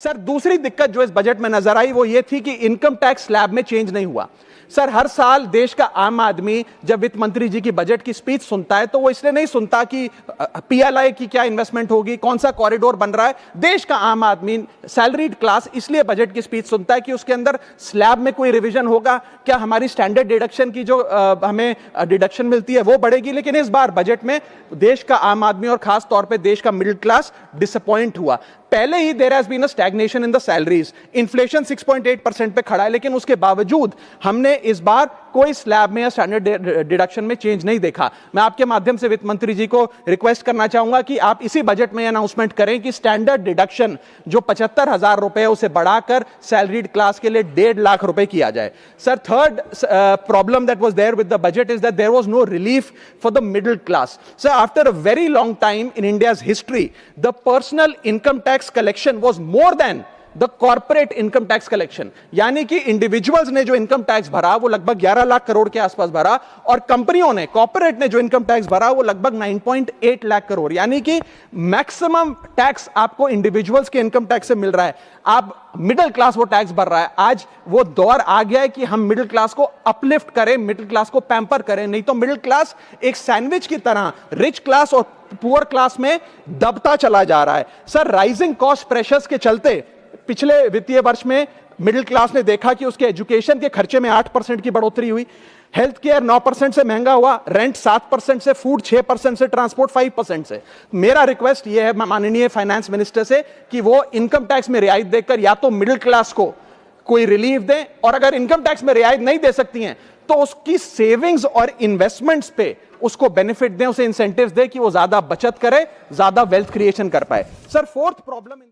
Sir दूसरी दिक्कत जो इस बजट में नजर आई वो ये थी कि इनकम टैक्स स्लैब में चेंज नहीं हुआ। सर हर साल देश का आम आदमी जब वित्त मंत्री जी की बजट की स्पीच सुनता है तो वो इसलिए नहीं सुनता कि पीएलआई की क्या इन्वेस्टमेंट होगी, कौन सा कॉरिडोर बन रहा है। देश का आम आदमी सैलरीड क्लास इसलिए बजट की स्पीच सुनता है कि उसके अंदर स्लैब में कोई रिवीजन होगा, क्या हमारी स्टैंडर्ड डिडक्शन की जो हमें डिडक्शन मिलती है वो बढ़ेगी। लेकिन इस बार बजट में देश का आम आदमी और खास तौर पर देश का मिडिल क्लास डिसअपॉइंट हुआ। पहले ही there has been a stagnation in the salaries, inflation 6.8% पे खड़ा है, लेकिन उसके बावजूद हमने इस बार कोई स्लैब में या स्टैंडर्ड डिडक्शन में चेंज नहीं देखा। मैं आपके माध्यम से वित्त मंत्री जी को रिक्वेस्ट करना चाहूंगा कि आप इसी बजट में अनाउंसमेंट करें कि स्टैंडर्ड डिडक्शन जो 75,000 रुपए है उसे बढ़ाकर सैलरीड क्लास के लिए 1.5 लाख रुपए किया जाए। Sir third problem that was there with the budget is that there was no relief for the middle class. Sir after a very long time in India's history the personal income tax collection was more than the corporate income tax collection, यानी कि individuals ने जो income tax भरा वो लगभग 11 लाख करोड़ के आसपास भरा और कंपनियों ने, कॉर्पोरेट ने जो इनकम टैक्स भरा वो लगभग 9.8 लाख करोड़, यानी कि मैक्सिमम टैक्स आपको इंडिविजुअल्स के इनकम टैक्स से मिल रहा है। आप मिडिल क्लास वो टैक्स भर रहा है। आज वो दौर आ गया है कि हम मिडिल क्लास को अपलिफ्ट करें, मिडिल क्लास को पैम्पर करें, नहीं तो मिडिल क्लास एक सैंडविच की तरह रिच क्लास और पुअर क्लास में दबता चला जा रहा है। सर राइजिंग कॉस्ट प्रेशर्स के चलते पिछले वित्तीय वर्ष में मिडिल क्लास ने देखा कि उसके एजुकेशन के खर्चे में 8% की बढ़ोतरी हुई, हेल्थ केयर 9% से महंगा हुआ, रेंट 7% से, फूड 6% से, ट्रांसपोर्ट 5% से। मेरा रिक्वेस्ट यह है माननीय फाइनेंस मिनिस्टर से कि वो इनकम टैक्स में रियायत देकर या तो मिडिल क्लास को कोई रिलीफ दें, और अगर इनकम टैक्स में रियायत नहीं दे सकती हैं तो उसकी सेविंग्स और इन्वेस्टमेंट्स पे उसको बेनिफिट दें, उसे इंसेंटिव्स दें कि वो ज्यादा बचत करे, ज्यादा वेल्थ क्रिएशन कर पाए। Sir fourth problem in